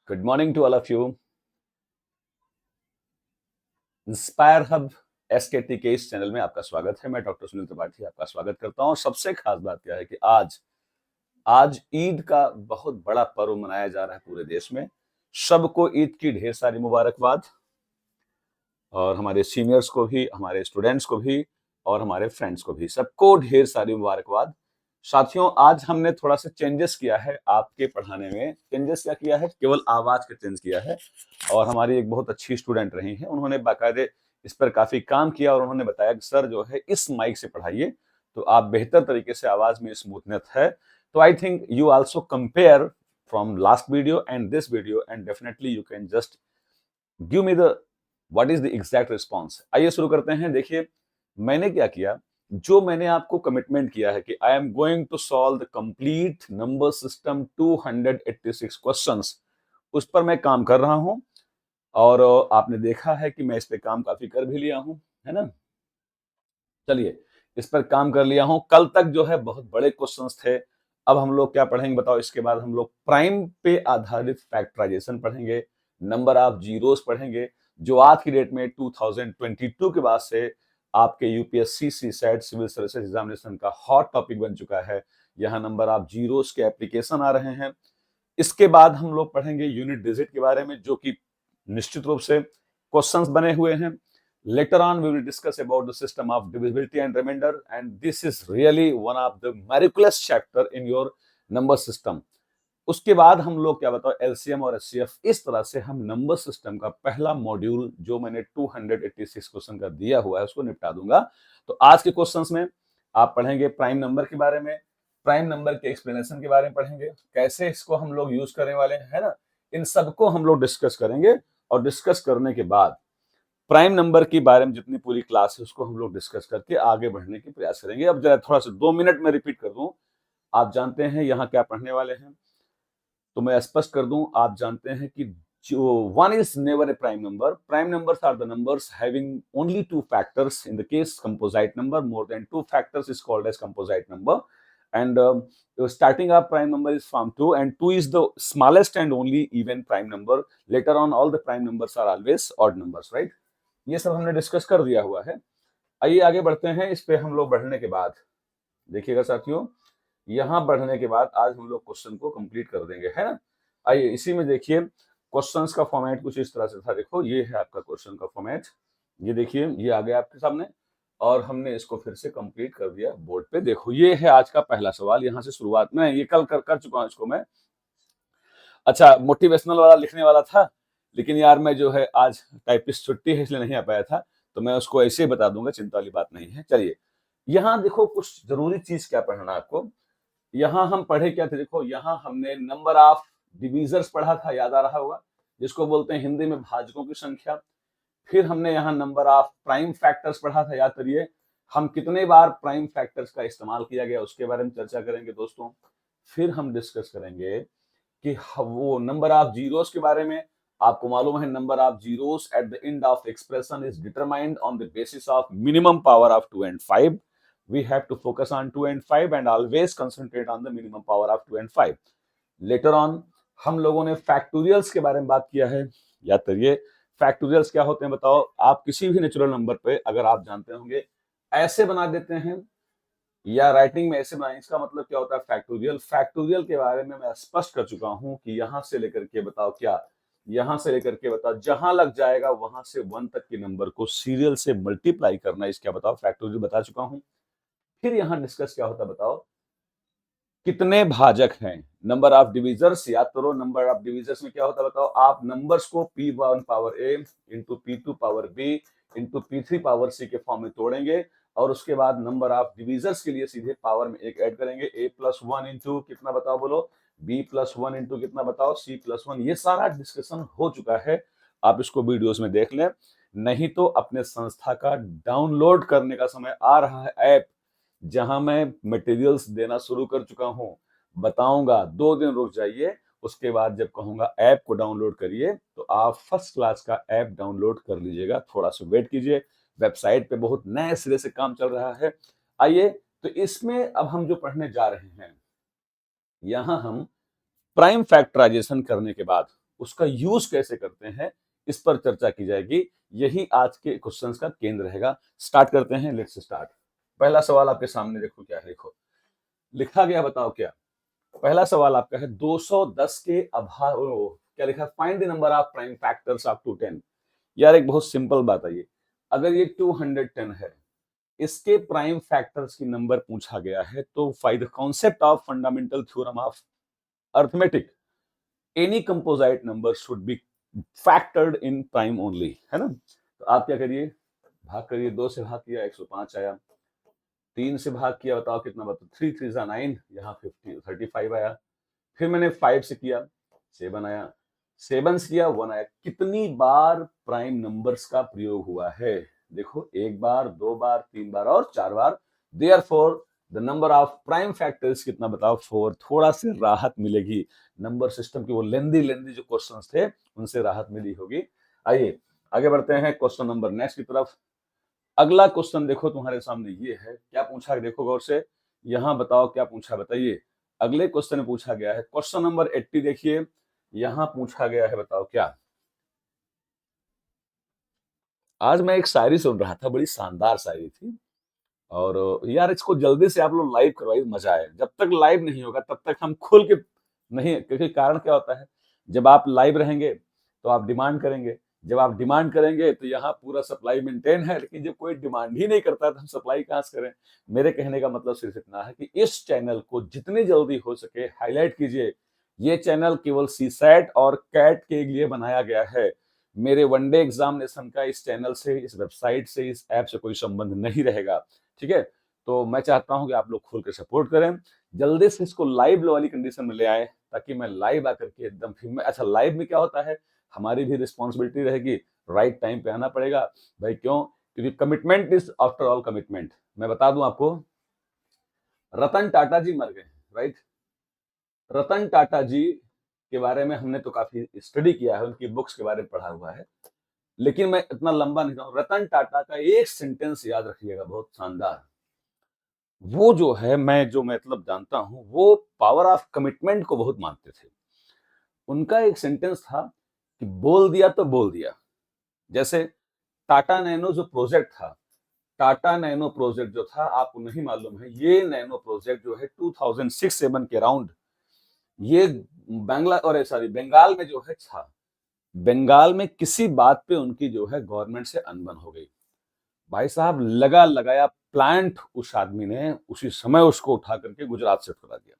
Good morning to all of you. Inspire hub SKT के इस channel में आपका स्वागत है। मैं डॉक्टर सुनील त्रिपाठी आपका स्वागत करता हूं। सबसे खास बात यह है कि आज आज ईद का बहुत बड़ा पर्व मनाया जा रहा है पूरे देश में। सबको ईद की ढेर सारी मुबारकबाद, और हमारे सीनियर्स को भी, हमारे स्टूडेंट्स को भी, और हमारे फ्रेंड्स को भी, सबको ढेर सारी मुबारकबाद। साथियों, आज हमने थोड़ा सा चेंजेस किया है आपके पढ़ाने में। चेंजेस क्या किया है? केवल आवाज का चेंज किया है। और हमारी एक बहुत अच्छी स्टूडेंट रही हैं, उन्होंने बाकायदे इस पर काफी काम किया और उन्होंने बताया कि सर जो है इस माइक से पढ़ाइए तो आप बेहतर तरीके से आवाज में स्मूथनेस है। तो I think you also compare from last video and this video and definitely you can just give me the what is the exact response. आइए शुरू करते हैं। देखिए, मैंने क्या किया, जो मैंने आपको कमिटमेंट किया है कि I am going to solve the complete number system 286 questions, उस पर मैं काम कर रहा हूं। और आपने देखा है कि मैं इस पे काम काफी कर भी लिया हूं, है ना। चलिए, इस पर काम कर लिया हूं। कल तक जो है बहुत बड़े क्वेश्चंस थे। अब हम लोग क्या पढ़ेंगे बताओ? इसके बाद हम लोग प्राइम पे आधारित फैक्टराइजेशन पढ़ेंगे, नंबर ऑफ जीरोस पढ़ेंगे, जो आज की डेट में 2022 के बाद से आपके UPSC CSAT civil services examination का हॉट टॉपिक बन चुका है। यहाँ नंबर ऑफ जीरोस के एप्लीकेशन आ रहे हैं। इसके बाद हम लोग पढ़ेंगे यूनिट डिजिट के बारे में, जो कि निश्चित रूप से क्वेश्चंस बने हुए हैं। Later on, we will discuss about the system of divisibility and remainder, and this is really one of the miraculous chapter in your number system. उसके बाद हम लोग क्या बताओ, एलसीएम और एचसीएफ। इस तरह से हम नंबर सिस्टम का पहला मॉड्यूल जो मैंने 286 क्वेश्चन का दिया हुआ है उसको निपटा दूंगा। तो आज के क्वेश्चंस में आप पढ़ेंगे प्राइम नंबर के बारे में, प्राइम नंबर के एक्सप्लेनेशन के बारे में पढ़ेंगे, कैसे इसको हम लोग यूज करने वाले हैं, है ना। इन सबको हम लोग डिस्कस करेंगे। और डिस्कस करने के बाद प्राइम नंबर के बारे में जितनी पूरी क्लास है उसको हम लोग डिस्कस करके आगे बढ़ने की प्रयास करेंगे। अब जरा थोड़ा सा 2 मिनट में रिपीट कर दूं। आप जानते हैं यहाँ क्या पढ़ने वाले हैं, तो मैं स्पष्ट कर दूं। आप जानते हैं कि जो one is never a prime number. Prime numbers are the numbers having only two factors. In the case composite number, more than two factors is called as composite number. And starting up prime number is from 2, and 2 is the smallest and only even prime number. Later on, all the prime numbers are always odd numbers, right? ये सब हमने discuss कर दिया हुआ है। आइए आगे बढ़ते हैं। इस पे हम लोग बढ़ने के बाद देखिएगा साथियों, यहाँ बढ़ने के बाद आज हम लोग क्वेश्चन को कंप्लीट कर देंगे, है ना। आइए इसी में देखिए, क्वेश्चंस का फॉर्मेट कुछ इस तरह से था। देखो, ये है आपका क्वेश्चन का फॉर्मेट। ये देखिए, ये आ गया आपके सामने और हमने इसको फिर से कंप्लीट कर दिया बोर्ड पे। देखो, ये है आज का पहला सवाल। यहाँ से शुरुआत में ये कल कर चुका हूँ इसको मैं। अच्छा, मोटिवेशनल वाला लिखने वाला था, लेकिन यार मैं जो है आज टाइपिस्ट छुट्टी है इसलिए नहीं आ पाया था, तो मैं उसको ऐसे ही बता दूंगा, चिंता वाली बात नहीं है। चलिए, यहाँ देखो कुछ जरूरी चीज क्या पढ़ना आपको। यहाँ हम पढ़े क्या थे? देखो, यहाँ हमने नंबर ऑफ डिविजर्स पढ़ा था, याद आ रहा होगा, जिसको बोलते हैं हिंदी में भाजकों की संख्या। फिर हमने यहाँ नंबर ऑफ प्राइम फैक्टर्स पढ़ा था, याद करिए। हम कितने बार प्राइम फैक्टर्स का इस्तेमाल किया गया उसके बारे में चर्चा करेंगे दोस्तों। फिर हम डिस्कस करेंगे कि वो नंबर ऑफ जीरोस के बारे में। आपको मालूम है number of zeros at the end of expression is determined on the basis of minimum power of 2 and 5. We have to focus on 2 and 5 and always concentrate on the minimum power of 2 and 5. Later on, हम लोगों ने factorials के बारे में बात किया है, याद करिए। फैक्टोरियल्स क्या होते हैं बताओ? आप किसी भी नेचुरल नंबर पे, अगर आप जानते होंगे, ऐसे बना देते हैं या राइटिंग में ऐसे बनाएं, इसका मतलब क्या होता है फैक्टोरियल। फैक्टोरियल के बारे में मैं स्पष्ट कर चुका हूं कि यहां से लेकर के बताओ क्या, यहां से लेकर के बताओ, जहां लग जाएगा वहां से 1 तक के नंबर को सीरियल से मल्टीप्लाई करना, इसका बताओ फैक्टोरियल बता चुका हूं। फिर यहां डिस्कस क्या होता है बताओ, कितने भाजक हैं, नंबर ऑफ डिविजर्स। याद करो, नंबर ऑफ डिविजर्स में क्या होता है बताओ। आप नंबर्स को p1 power a into p2 power b into p3 power c के फॉर्म में तोड़ेंगे और उसके बाद नंबर ऑफ डिविजर्स के लिए सीधे पावर में एक ऐड करेंगे। a+1 इंटू कितना बताओ बोलो, b+1 इंटू कितना बताओ, c+1। ये सारा डिस्कशन हो चुका है, आप इसको वीडियोस में देख लें। नहीं तो अपने संस्था का डाउनलोड करने का समय आ रहा है। ऐप जहां मैं मटेरियल्स देना शुरू कर चुका हूं, बताऊंगा। 2 दिन रुक जाइए, उसके बाद जब कहूंगा ऐप को डाउनलोड करिए तो आप फर्स्ट क्लास का ऐप डाउनलोड कर लीजिएगा। थोड़ा सा वेट कीजिए, वेबसाइट पे बहुत नए सिरे से काम चल रहा है। आइए, तो इसमें अब हम जो पढ़ने जा रहे हैं, यहां हम प्राइम फैक्टराइजेशन करने के बाद उसका यूज कैसे करते हैं, इस पर चर्चा की जाएगी। यही आज के क्वेश्चंस का केंद्र रहेगा। स्टार्ट करते हैं, लेट्स स्टार्ट। पहला सवाल आपके सामने देखो क्या है, देखो लिखा गया, बताओ क्या। पहला सवाल आपका है 210 के अभाव, क्या लिखा, find the number of prime factors up to 10। यार एक बहुत सिंपल बात है ये, अगर ये 210 है, इसके प्राइम फैक्टर्स की नंबर पूछा गया है, तो by the concept of fundamental theorem of arithmetic, any composite number should be factored in prime only, है ना। तो आप क्या करिए, भाग करिए, 2 से भाग किया 105 आया, 3 से भाग किया, बताओ कितना, बताओ 3 3 जा 9, यहाँ 50 35 आया। फिर मैंने 5 से किया 7 आया, 7 से किया 1 आया। कितनी बार प्राइम नंबर्स का प्रयोग हुआ है, देखो 1 बार, 2 बार, 3 बार और 4 बार। Therefore the number of prime factors कितना, बताओ 4। थोड़ा सी राहत मिलेगी, नंबर सिस्टम के वो लेंदी लेंदी जो क्वेश्चंस थे उनसे राहत मिली होगी। आइए आगे बढ़ते हैं क्वेश्चन नंबर नेक्स्ट की तरफ। अगला क्वेश्चन देखो तुम्हारे सामने ये है, क्या पूछा है देखो गौर से, यहां बताओ क्या पूछा, बताइए। अगले क्वेश्चन में पूछा गया है, क्वेश्चन नंबर 80 देखिए, यहां पूछा गया है, बताओ क्या। आज मैं एक शायरी सुन रहा था, बड़ी शानदार शायरी थी, और यार इसको जल्दी से आप लोग लाइव करवाइए, मजा आए। जब तक लाइव नहीं होगा तब तक हम खुल के नहीं, क्योंकि कारण क्या होता है, जब आप लाइव रहेंगे तो आप डिमांड करेंगे, जब आप डिमांड करेंगे तो यहाँ पूरा सप्लाई मेंटेन है, लेकिन जब कोई डिमांड ही नहीं करता तो हम सप्लाई कहाँ से करें। मेरे कहने का मतलब सिर्फ इतना है कि इस चैनल को जितनी जल्दी हो सके हाईलाइट कीजिए। ये चैनल केवल सीसैट और कैट के लिए बनाया गया है। मेरे वनडे एग्जामिनेशन का इस चैनल से, इस वेबसाइट से, इस ऐप से कोई संबंध नहीं रहेगा, ठीक है। तो मैं चाहता हूं कि आप लोग खुल कर सपोर्ट करें, जल्दी से इसको लाइव वाली कंडीशन में ले आए, ताकि मैं लाइव आकर के एकदम फिर मैं, अच्छा लाइव में क्या होता है, हमारी भी रिस्पॉन्सिबिलिटी रहेगी, राइट टाइम पे आना पड़ेगा भाई, क्यों, क्योंकि commitment is after all commitment. मैं बता दूं आपको, रतन टाटा जी मर गए, राइट। रतन टाटा जी के बारे में हमने तो काफी स्टडी किया है, उनकी बुक्स के बारे में पढ़ा हुआ है, लेकिन मैं इतना लंबा नहीं जाऊं। रतन टाटा का एक सेंटेंस याद रखिएगा, बहुत शानदार। वो जो है, मैं जो मतलब जानता हूं, वो पावर ऑफ कमिटमेंट को बहुत मानते थे। उनका एक सेंटेंस था कि बोल दिया तो बोल दिया। जैसे टाटा नैनो जो प्रोजेक्ट था, टाटा नैनो प्रोजेक्ट जो था, आपको नहीं मालूम है, ये नैनो प्रोजेक्ट जो है 2006-7 के अराउंड, ये बांग्ला और सॉरी बंगाल में जो है था, बंगाल में किसी बात पे उनकी जो है गवर्नमेंट से अनबन हो गई। भाई साहब लगा लगाया प्लांट उस आदमी ने उसी समय उसको उठा करके गुजरात शिफ्ट करा दिया।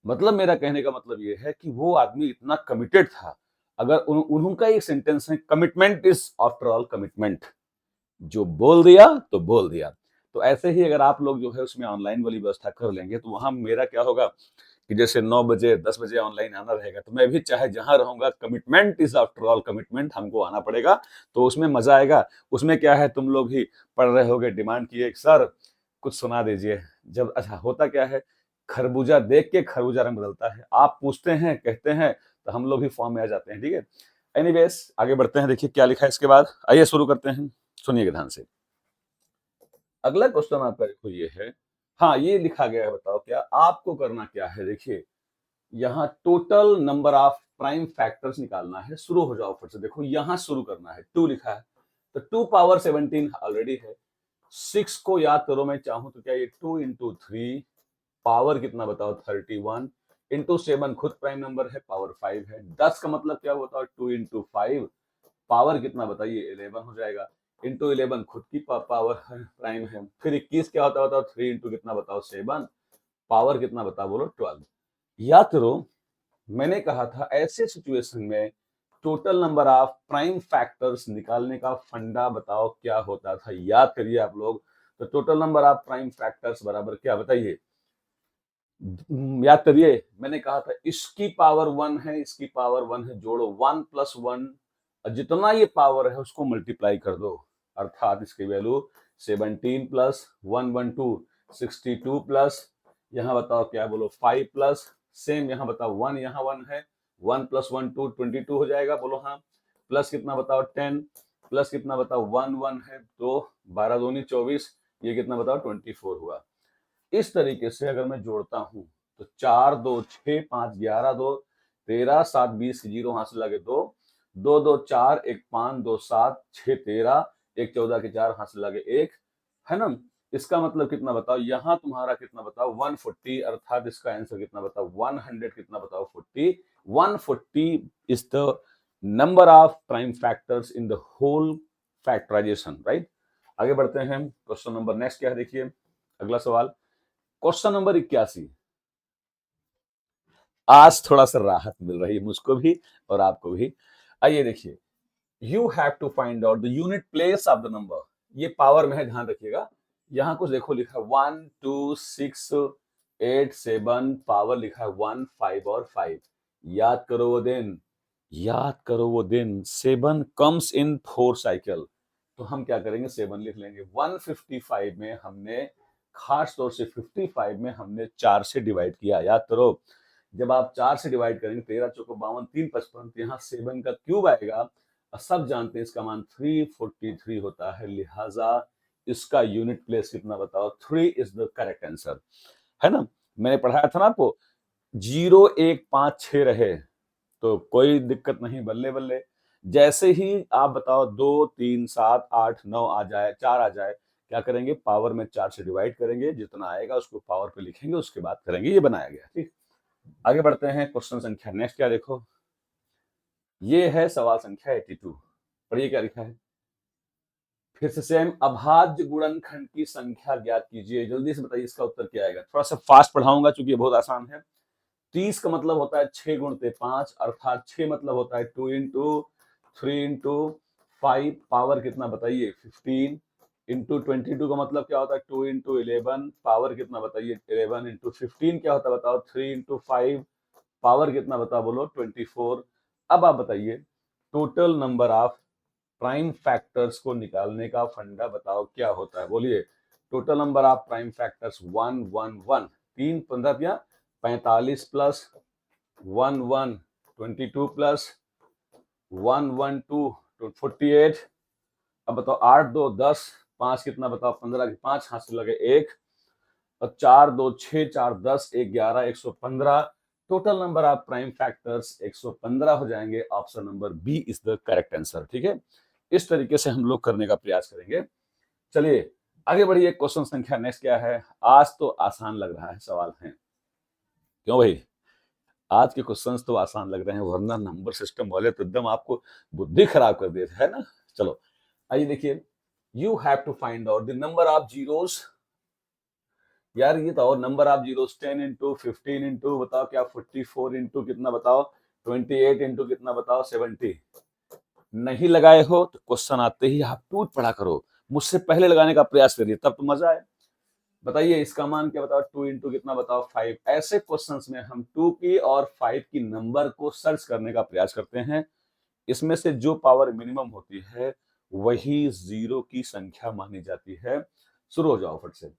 मतलब मेरा कहने का मतलब ये है कि वो आदमी इतना कमिटेड था। अगर उनका एक सेंटेंस है, commitment is after all commitment. जो बोल दिया तो बोल दिया। तो ऐसे ही अगर आप लोग जो है उसमें ऑनलाइन वाली व्यवस्था कर लेंगे, तो वहां मेरा क्या होगा कि जैसे 9 बजे 10 बजे ऑनलाइन आना रहेगा, तो मैं भी चाहे जहां रहूंगा, commitment is after all commitment, हमको आना पड़ेगा। तो उसमें मजा आएगा। उसमें क्या है, तुम लोग भी पढ़ रहे होगे, डिमांड किए सर कुछ सुना दीजिए। जब अच्छा होता क्या है, खरबूजा देख के खरबूजा रंग बदलता है, आप पूछते हैं कहते हैं तो हम लोग भी फॉर्म में आ जाते हैं, ठीक है। एनीवेज आगे बढ़ते हैं, देखिए क्या लिखा है इसके बाद, आइए शुरू करते हैं, सुनिएगा ध्यान से। अगला क्वेश्चन आपका देखो ये है, हाँ ये लिखा गया है, बताओ क्या, आपको करना क्या है, देखिए यहाँ total number of prime factors निकालना है। शुरू हो जाओ फिर से, देखो यहाँ शुरू करना है, 2 लिखा है, तो 2 पावर 17 ऑलरेडी है। 6 को याद करो, मैं चाहूं तो क्या, ये 2 इंटू 3 पावर कितना बताओ 31, इंटू 7 खुद प्राइम नंबर है, पावर 5 है। 10 का मतलब क्या बताओ, 2 इंटू 5 पावर कितना बताइए 11 हो जाएगा, इंटू 11 खुद की पावर है, प्राइम है। फिर 21 क्या होता है बताओ, 3 इंटू कितना बताओ 7, पावर कितना बताओ बोलो 12। याद करो, मैंने कहा था ऐसे सिचुएशन में total number of prime factors निकालने का फंडा बताओ क्या होता था, याद करिए आप लोग। तो total number of prime factors बराबर क्या बताइए, याद करिए, मैंने कहा था इसकी पावर 1 है, इसकी पावर 1 है, जोड़ो 1 प्लस 1, जितना ये पावर है उसको मल्टीप्लाई कर दो, अर्थात इसकी वैल्यू 17 प्लस 112 62 प्लस, यहाँ बताओ क्या बोलो 5 प्लस, सेम यहाँ बताओ 1, यहाँ 1 है, 1 प्लस 1 2 22 हो जाएगा, बोलो हाँ। प्लस कितना बताओ 10, प्लस कितना बताओ 1 1 है, तो 12 दूनी 24, ये कितना बताओ 24 हुआ। इस तरीके से अगर मैं जोड़ता हूं तो 4 2 6 5 11 2 13 7 20 जीरो हाथ से लगे 2 2 2 4 1 5 2 7 6 13 1 14 के 4 हाथ से लगे 1 है ना। इसका मतलब कितना बताओ, यहाँ तुम्हारा कितना बताओ 140, अर्थात इसका आंसर कितना बताओ 100 कितना बताओ 40। 140 is the number of prime factors in the whole factorisation, right. आगे बढ़ते हैं, क्वेश्चन नंबर नेक्स्ट क्या है देखिए, अगला सवाल क्वेश्चन नंबर 81। आज थोड़ा सा राहत मिल रही है मुझको भी और आपको भी। आइए देखिए, you have to find out the unit place of the number. ये पावर में है, ध्यान रखिएगा। यहाँ कुछ देखो लिखा है 1 2 6 8 7, पावर लिखा है 1 5 और 5। याद करो वो दिन, याद करो वो दिन, 7 कम्स इन 4 साइकिल। तो हम क्या करेंगे, 7 लिख लेंगे। 155 में हमने खास तौर से 55 में हमने 4 से डिवाइड किया, याद करो। जब आप 4 से डिवाइड करेंगे 13 चौको 52 3 55, तो यहाँ 7 का क्यूब आएगा और सब जानते हैं इसका मान 343 होता है, लिहाजा इसका यूनिट प्लेस कितना बताओ, 3 इज द करेक्ट आंसर, है ना। मैंने पढ़ाया था ना आपको 0 1 5 6 रहे तो कोई दिक्कत नहीं, बल्ले बल्ले। जैसे ही आप बताओ 2 3 7 8 9 आ जाए, 4 आ जाए, क्या करेंगे, पावर में 4 से डिवाइड करेंगे, जितना आएगा उसको पावर पे लिखेंगे, उसके बाद करेंगे। ये बनाया गया, ठीक। आगे बढ़ते हैं, क्वेश्चन संख्या नेक्स्ट क्या देखो, ये है सवाल संख्या 82। पढ़िए क्या लिखा है, फिर से सेम, अभाज्य गुणनखंड की संख्या ज्ञात कीजिए। जल्दी से बताइए इसका उत्तर क्या आएगा। थोड़ा सा फास्ट पढ़ाऊंगा क्योंकि ये बहुत आसान है। 30 का मतलब होता है 6 गुणते 5, अर्थात 6 मतलब होता है 2 इंटू 3 इंटू 5, पावर कितना बताइए 15, इंटू 22 का मतलब क्या होता है 2 इंटू 11, पावर कितना बताइए 11, इंटू 15 क्या होता है बताओ 3 इंटू 5, पावर कितना बताओ बोलो 24। अब आप बताइए total number of prime factors को निकालने का फंडा बताओ क्या होता है, बोलिए। Total number of prime factors 1 1 1, 3 15 45 plus 1 1 22 plus 1 1 2 48। अब बताओ 8 2 10, 5 कितना बताओ 15 की 5 हाथ से लगे 1, और 4 2 6 4 10 1 11 115। Total number of prime factors 115 हो जाएंगे। Option number B is the correct answer, ठीक है। इस तरीके से हम लोग करने का प्रयास करेंगे। चलिए आगे बढ़िए, क्वेश्चन संख्या नेक्स्ट क्या है। आज तो आसान लग रहा है सवाल है, क्यों भाई, आज के क्वेश्चंस तो आसान लग रहे हैं, वरना नंबर सिस्टम वाले तो एकदम आपको बुद्धि खराब कर देते हैं ना। चलो आइए देखिए, you have to find out the number of zeros. यार ये तो number of zeros 10 into 15 into बताओ क्या 44 इंटू कितना बताओ 28 इंटू कितना बताओ 70। नहीं लगाए हो तो क्वेश्चन आते ही आप टूट पड़ा करो, मुझसे पहले लगाने का प्रयास करिए, तब तो मजा आए। बताइए इसका मान क्या बताओ 2 इंटू कितना बताओ 5। ऐसे क्वेश्चंस में हम 2 की और 5 की नंबर को सर्च करने का प्रयास करते हैं। इसमें से जो पावर मिनिमम होती है वही जीरो की संख्या मानी जाती है। शुरू हो जाओ फट से।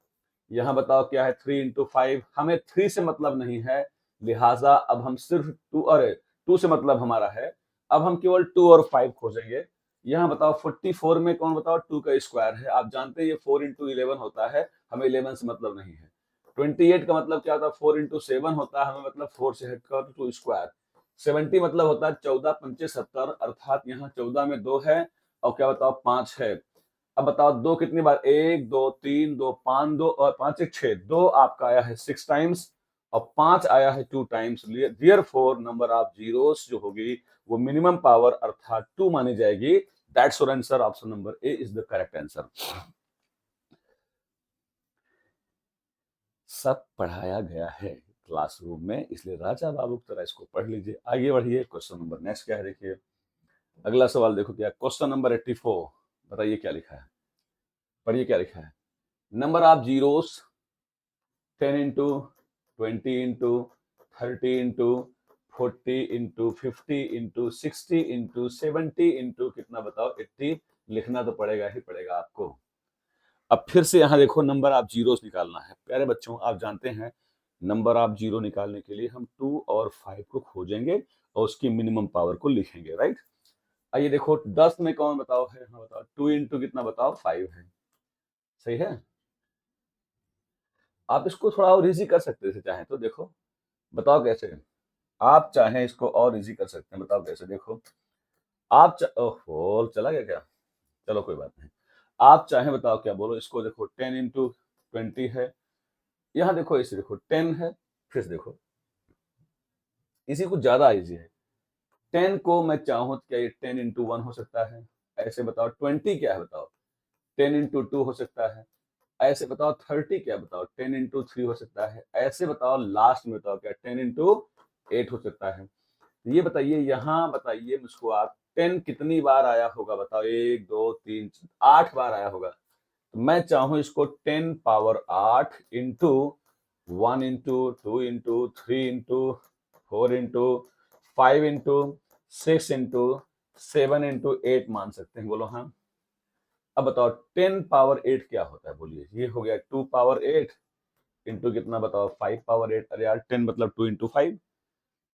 यहाँ बताओ क्या है 3 इंटू 5, हमें 3 से मतलब नहीं है, लिहाजा अब हम सिर्फ 2, अरे 2 से मतलब हमारा है, अब हम केवल 2 और 5 खोजेंगे। यहाँ बताओ 44 में कौन बताओ 2 का स्क्वायर है, आप जानते हैं ये 4 इंटू 11 होता है, हमें 11 से मतलब नहीं है। 28 का मतलब क्या होता है 4 इंटू 7 होता है, हमें मतलब 4 से हटकर 2 स्क्वायर। 70 मतलब होता है 14 पंचे 70, अर्थात यहाँ 14 में 2 है और क्या बताओ 5 है। अब बताओ 2 कितनी बार, 1 2 3 2 5 2 और 5 1 6, 2 आपका आया है 6 टाइम्स और 5 आया है 2 times. Therefore number of zeros जो होगी वो मिनिमम पावर अर्थात 2 मानी जाएगी। That's your answer, option number A is the correct answer. सब पढ़ाया गया है क्लासरूम में, इसलिए राजा बाबू की तरह इसको पढ़ लीजिए। आगे बढ़िए, क्वेश्चन नंबर नेक्स्ट क्या है देखिए, अगला सवाल देखो क्या, क्वेश्चन नंबर 84। बताइए क्या लिखा है, पढ़िए क्या लिखा है। Number of zeros 10 into 20 into 30 into 40 into 50 into 60 into 70 into कितना बताओ 80। लिखना तो पड़ेगा ही पड़ेगा आपको। अब फिर से यहाँ देखो नंबर ऑफ जीरोस निकालना है। प्यारे बच्चों आप जानते हैं नंबर ऑफ जीरो निकालने के लिए हम 2 और 5 को खोजेंगे और उसकी मिनिमम पावर को लिखेंगे, राइट। आइए देखो 10 में कौन बताओ है, हाँ बताओ 2 इंटू कितना बताओ 5 है, सही है। आप इसको थोड़ा और इजी कर सकते थे चाहे तो, देखो बताओ कैसे। आप चाहें इसको और इजी कर सकते हैं, बताओ कैसे। देखो ओहो चला गया क्या, चलो कोई बात नहीं। आप चाहें बताओ क्या बोलो इसको। देखो 10 into 20 है, यहाँ देखो इसे देखो 10 है, फिर से देखो इसी को ज्यादा इजी है। 10 को मैं चाहूँ तो क्या ये 10 into 1 हो सकता है, ऐसे बताओ। 20 क्या है बताओ, 10 into 2 हो सकता है, ऐसे बताओ। 30 क्या बताओ, 10 into 3 हो सकता है, ऐसे बताओ। लास्ट में बताओ क्या 10 into 8 हो सकता है। तो ये बताइए, यहाँ बताइए मुझको आप 10 कितनी बार आया होगा बताओ। 1 2 3 8 बार आया होगा। तो मैं चाहूँ इसको 10 power 8 into 1 into 2 into 3 into 4 into 5 into 6 into 8 मान सकते हैं, बोलो हाँ। अब बताओ 10 पावर 8 क्या होता है, बोलिए। ये हो गया 2 पावर 8 इंटू कितना बताओ 5 पावर 8। अरे यार 10 मतलब 2 into 5।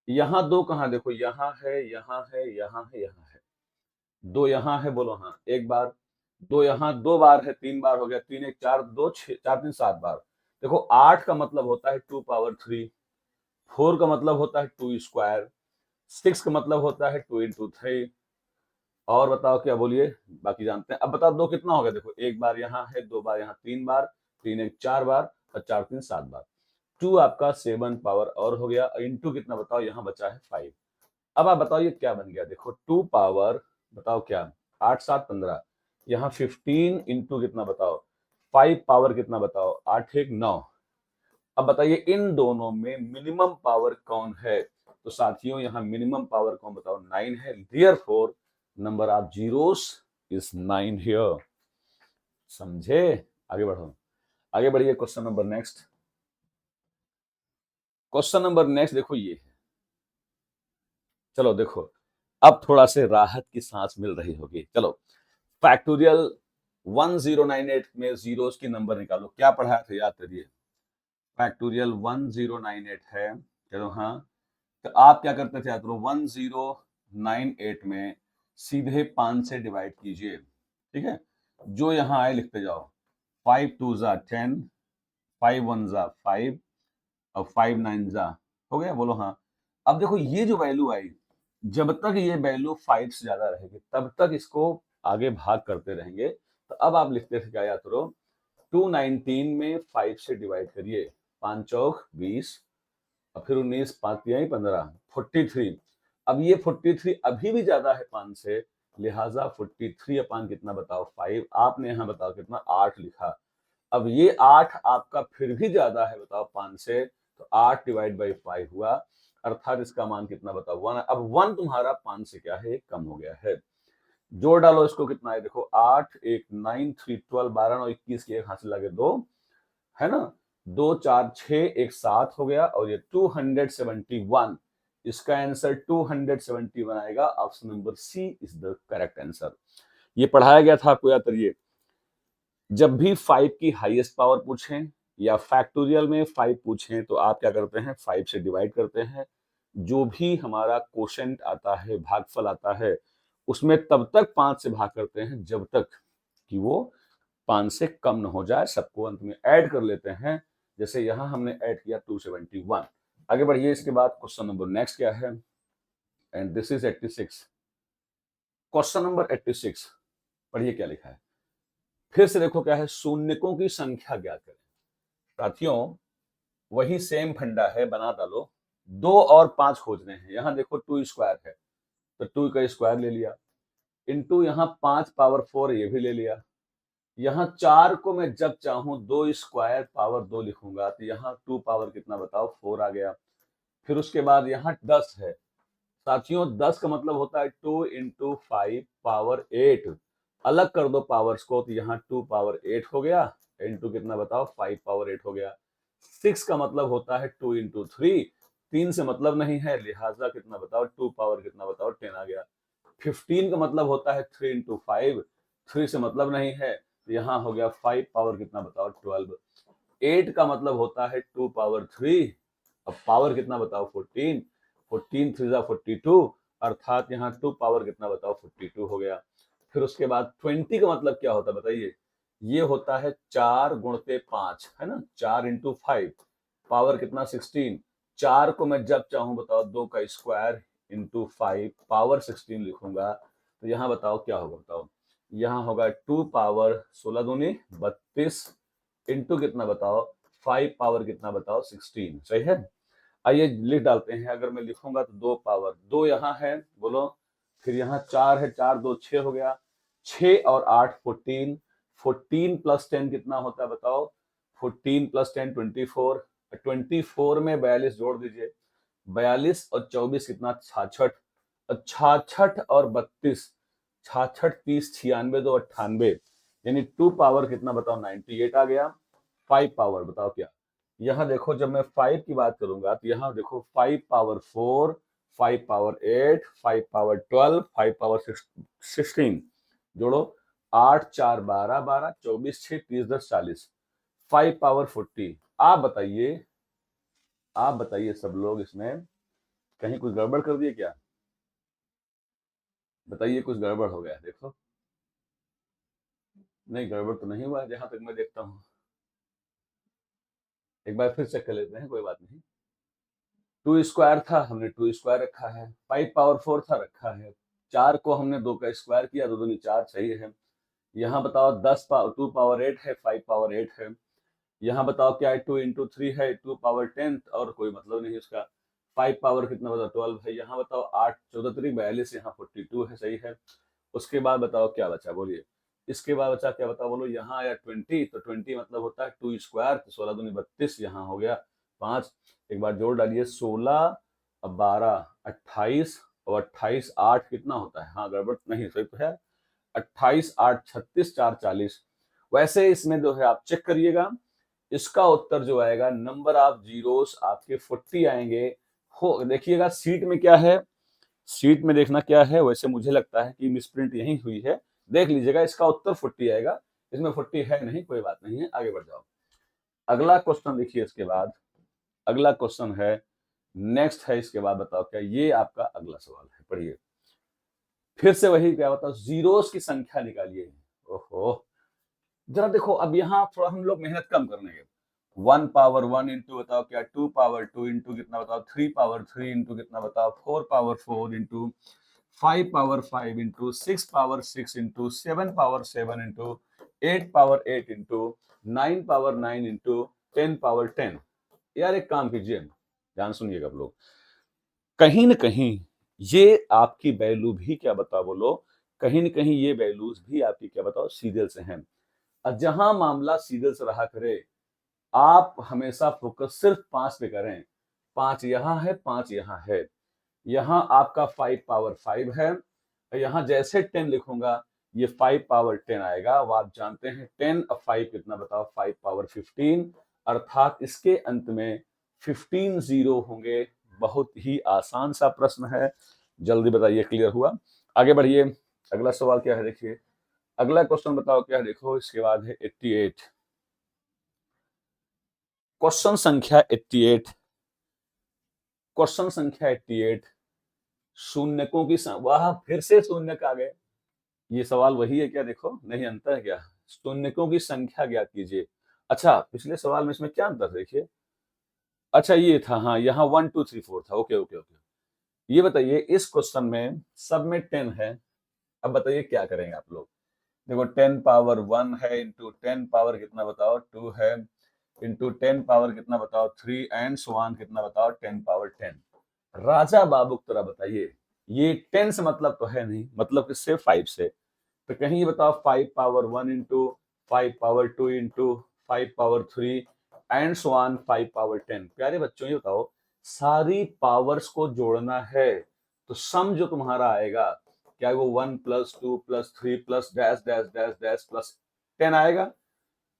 यहाँ दो कहाँ, देखो यहाँ है, यहाँ है, यहाँ है, यहाँ है। दो यहाँ है, बोलो हाँ। एक बार, दो यहाँ 2 बार है, 3 बार हो गया। 3 1 4 2 6 4 3 7 बार। देखो 8 का मतलब होता है 2 पावर 3, 4 का मतलब होता है 2 स्क्वायर, 6 का मतलब होता है 2 into 3। और बताओ क्या, बोलिए। बाकी जानते हैं। अब बताओ दो कितना हो गया। देखो 1 बार यहाँ है, 2 बार यहाँ, 3 बार, 3 1 4 बार और 4 3 7 बार। 2 आपका 7 पावर और हो गया। इंटू कितना बताओ, यहाँ बचा है 5। अब आप बताओ ये क्या बन गया। देखो 2 पावर बताओ क्या, 8 7 15। यहाँ 15 इंटू कितना बताओ 5 पावर कितना बताओ 8 1 9। अब बताइए इन दोनों में मिनिमम पावर कौन है। तो साथियों यहाँ मिनिमम पावर कौन बताओ 9 है। Therefore number of zeros is 9 here. समझे। आगे बढ़ो, आगे बढ़िए। Question number next, question number next देखो ये है। चलो देखो अब थोड़ा से राहत की सांस मिल रही होगी। चलो फैक्टोरियल 1098 में जीरोस की नंबर निकालो। क्या पढ़ाया था याद करिए। फैक्टोरियल 1098 है, चलो हाँ। तो आप क्या करते थे याद करो, 1098 में सीधे 5 से डिवाइड कीजिए, ठीक है। जो यहाँ आए लिखते जाओ। 5 2 जा 10, 5 1 जा 5 और 5 9 जा, हो गया, बोलो हाँ। अब देखो ये जो वैल्यू आई, जब तक ये वैल्यू 5 से ज्यादा रहेगी तब तक इसको आगे भाग करते रहेंगे। तो अब आप लिखते थे क्या याद करो, 219 में 5 से डिवाइड करिए। 5 चौक 20 और फिर 19 5 तिहाई 15, 43। अब ये 43 अभी भी ज्यादा है 5 से, लिहाजा 43 अपान कितना बताओ 5। आपने यहाँ बताओ कितना 8 लिखा। अब ये 8 आपका फिर भी ज्यादा है बताओ 5 से, तो 8 डिवाइड बाई 5 हुआ, अर्थात इसका मान कितना बताओ 1। अब 1 तुम्हारा 5 से क्या है, कम हो गया है। जोड़ डालो इसको, कितना है देखो 8 1 9 3 12 12 9 21 की एक हासिल लगे 2, है ना। 2 4 6 एक 7 हो गया और ये 271। इसका आंसर 271 आएगा। Option number C is the correct answer. ये पढ़ाया गया था आपको याद करिए। जब भी 5 की हाईएस्ट पावर पूछें या फैक्टोरियल में 5 पूछें तो आप क्या करते हैं 5 से डिवाइड करते हैं। जो भी हमारा क्वोशंट आता है, भागफल आता है, उसमें तब तक 5 से भाग करते हैं जब तक कि वो 5 से कम न हो जाए। सबको अंत में ऐड कर लेते हैं, जैसे यहां हमने ऐड किया 271। आगे बढ़िए। इसके बाद क्वेश्चन नंबर नेक्स्ट क्या है, and this is 86। Question number 86 पढ़िए क्या लिखा है। फिर से देखो क्या है, शून्यकों की संख्या ज्ञात करें। साथियों वही सेम फंडा है, बना डालो। 2 और 5 खोजने हैं। यहाँ देखो 2 स्क्वायर है तो 2 का स्क्वायर ले लिया, इंटू यहाँ 5 पावर 4 ये भी ले लिया। यहाँ 4 को मैं जब चाहूं 2 स्क्वायर पावर 2 लिखूंगा तो यहाँ 2 पावर कितना बताओ 4 आ गया। फिर उसके बाद यहाँ 10 है। साथियों 10 का मतलब होता है 2 इंटू 5 पावर 8। अलग कर दो पावर्स को तो यहाँ 2 पावर 8 हो गया, इंटू कितना बताओ 5 पावर 8 हो गया। 6 का मतलब होता है 2 इंटू 3, 3 से मतलब नहीं है, लिहाजा कितना बताओ 2 पावर कितना बताओ 10 आ गया। 15 का मतलब होता है 3 इंटू 5, 3 से मतलब नहीं है, तो यहाँ हो गया 5 पावर कितना बताओ 12। 8 का मतलब होता है 2 पावर 3, अब पावर कितना बताओ 14, 14 3 जा 42, अर्थात यहाँ 2 पावर कितना बताओ 42 हो गया। फिर उसके बाद 20 का मतलब क्या होता है बताइए। ये होता है 4 गुणते 5, है ना, 4 इंटू 5, पावर कितना 16, 4 को मैं जब चाहूं बताओ 2 का स्क्वायर इंटू 5 पावर 16 लिखूंगा तो यहाँ बताओ क्या होगा, बताओ यहाँ होगा 2 पावर 16 दूनी 32 इंटू कितना बताओ 5 पावर कितना बताओ 16। सही है। आइए लिख डालते हैं। अगर मैं लिखूंगा तो 2 पावर 2 यहाँ है, बोलो, फिर यहाँ 4 है, 4 2 6 हो गया, 6 और 8 14, 14 प्लस 10 कितना होता है बताओ, 14 प्लस 10 24, 24 में 42 जोड़ दीजिए, 42 और 24 कितना 66, और 66 और 32, 66 30 96 2 98, यानी 2 पावर कितना बताओ 98 आ गया। 5 पावर बताओ क्या, यहाँ देखो जब मैं 5 की बात करूंगा तो यहाँ देखो 5 पावर 4, 5 पावर 8, 5 पावर 12, 5 पावर 16, जोड़ो 8 4 12 12, 24 6 30 10 40, 5 पावर 40। आप बताइए सब लोग इसमें कहीं कुछ गड़बड़ कर दिए क्या? बताइए कुछ गड़बड़ हो गया देखो। नहीं, गड़बड़ तो नहीं हुआ जहां तक मैं देखता हूं। एक बार फिर चेक कर लेते हैं, कोई बात नहीं। 2 स्क्वायर था, हमने 2 स्क्वायर रखा है, 5 पावर 4 था रखा है, 4 को हमने 2 का स्क्वायर किया, 2 दूनी 4 सही है। यहाँ बताओ 2 पावर 8 है, 5 पावर 8 है। यहाँ बताओ क्या है, 2 इंटू 3 है, 2 पावर 10, और कोई मतलब नहीं उसका। 5 पावर कितना बताओ 12 है। यहाँ बताओ 8 14 3 42, यहाँ 42 है, सही है। उसके बाद बताओ क्या बचा, बोलिए। इसके बाद बचा क्या बताओ, बोलो। यहाँ आया 20, तो 20 मतलब होता है 2 स्क्वायर, तो 16 दूनी 32, यहाँ हो गया 5। एक बार जोड़ डालिए, 16 अब 12 28, और 28 8 कितना होता है, हाँ गड़बड़ नहीं, सही तो है। 28 8 36 4 40। वैसे इसमें जो है आप चेक करिएगा, इसका उत्तर जो आएगा, नंबर ऑफ जीरोस आपके 40 आएंगे। हो देखिएगा सीट में क्या है, सीट में देखना क्या है। वैसे मुझे लगता है कि मिसप्रिंट यही हुई है, देख लीजिएगा, इसका उत्तर 40 आएगा। इसमें 40 है नहीं, कोई बात नहीं है, आगे बढ़ जाओ। अगला क्वेश्चन देखिए, इसके बाद अगला क्वेश्चन है, नेक्स्ट है, इसके बाद बताओ क्या, ये आपका अगला सवाल है, पढ़िए। फिर से वही क्या बताओ, जीरोस की संख्या निकालिए। ओहो, जरा देखो, अब यहाँ थोड़ा हम लोग मेहनत कम करने, 1 पावर 1 इंटू बताओ क्या, 2 पावर 2 इंटू कितना बताओ, 3 पावर 3 इंटू कितना बताओ, 4 power 4 into 5 power 5 into 6 power 6 into 7 power 7 into 8 power 8 into 9 power 9 into 10 power 10। यार एक काम कीजिए, ध्यान सुनिएगा आप लोग, कहीं न कहीं ये आपकी वैल्यू भी क्या बताओ, बोलो, कहीं न कहीं ये वैल्यूज भी आपकी क्या बताओ सीरियल से हैं। जहां मामला सीरियल से रहा करे, आप हमेशा फोकस सिर्फ 5 पे करें। 5 यहाँ है, 5 यहाँ है, यहाँ आपका 5 पावर 5 है, यहाँ जैसे 10 लिखूंगा ये 5 पावर 10 आएगा। वो आप जानते हैं 10 और 5 कितना बताओ, 5 पावर 15, अर्थात इसके अंत में 15 जीरो होंगे। बहुत ही आसान सा प्रश्न है, जल्दी बताइए, क्लियर हुआ? आगे बढ़िए, अगला सवाल क्या है देखिए, अगला क्वेश्चन बताओ क्या है, देखो इसके बाद है 88, क्वेश्चन संख्या 88, क्वेश्चन संख्या 88, शून्यकों की वाह, फिर से शून्यक आ गए। ये सवाल वही है क्या, देखो नहीं अंतर है क्या, शून्यकों की संख्या ज्ञात कीजिए। अच्छा, पिछले सवाल में इसमें क्या अंतर देखिए, अच्छा ये था, हाँ यहाँ 1 2 3 4 था, ओके ओके ओके। ये बताइए, इस क्वेश्चन में सब में 10 है, अब बताइए क्या करेंगे आप लोग। देखो 10 पावर 1 है, इंटू 10 पावर कितना बताओ 2 है, इंटू 10 पावर कितना बताओ 3, एंड सो ऑन कितना बताओ 10 पावर 10। राजा बाबू की तरह बताइए, ये 10 से मतलब तो है नहीं, मतलब किससे, 5 से। तो कहीं ये बताओ 5 power 1 into 5 power 2 into 5 power 3 and so on 5 power 10। प्यारे बच्चों ये बताओ, सारी पावर्स को जोड़ना है, तो सम जो तुम्हारा आएगा क्या, वो 1 plus 2 plus 3 plus dash dash dash dash plus 10 आएगा।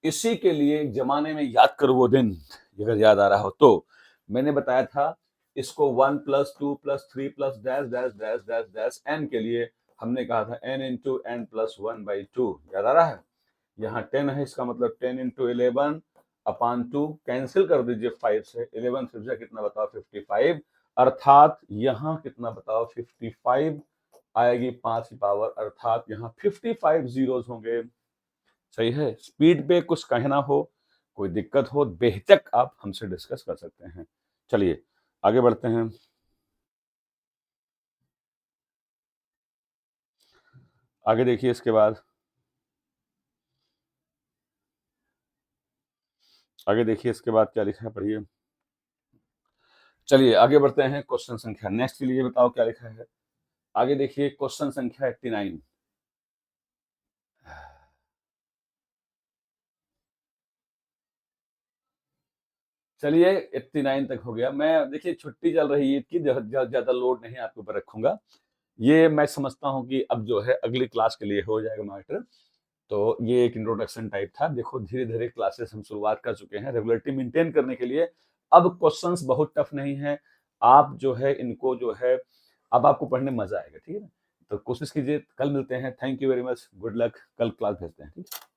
इसी के लिए एक जमाने में, याद करो वो दिन, अगर याद आ रहा हो तो, मैंने बताया था इसको 1 plus 2 plus 3 plus dash dash dash dash dash N के लिए हमने कहा था n इंटू एन प्लस 1/2, याद आ रहा है। यहाँ 10 है, इसका मतलब 10 इंटू 11 अपॉन 2, कैंसिल कर दीजिए 5 से, 11 फिर कितना बताओ 55, अर्थात यहाँ कितना बताओ 55 आएगी 5 की पावर, अर्थात यहाँ 55 जीरोस होंगे। सही है। स्पीड पे कुछ कहना हो, कोई दिक्कत हो, बेहिचक आप हमसे डिस्कस कर सकते हैं। चलिए आगे बढ़ते हैं। आगे देखिए इसके बाद, आगे देखिए इसके बाद क्या लिखा है, पढ़िए। चलिए आगे बढ़ते हैं क्वेश्चन संख्या नेक्स्ट के लिए, बताओ क्या लिखा है। आगे देखिए क्वेश्चन संख्या 89। चलिए 89 तक हो गया। मैं देखिए छुट्टी चल रही है ईद की, ज्यादा लोड नहीं आपके ऊपर रखूंगा। ये मैं समझता हूँ कि अब जो है अगली क्लास के लिए हो जाएगा मैटर। तो ये एक इंट्रोडक्शन टाइप था। देखो धीरे धीरे क्लासेस हम शुरुआत कर चुके हैं रेगुलरिटी मेंटेन करने के लिए। अब क्वेश्चंस बहुत टफ नहीं है। आप जो है इनको जो है, अब आपको पढ़ने में मजा आएगा, ठीक है ना। तो कोशिश कीजिए। कल मिलते हैं। Thank you very much, good luck. कल क्लास भेजते हैं, ठीक है।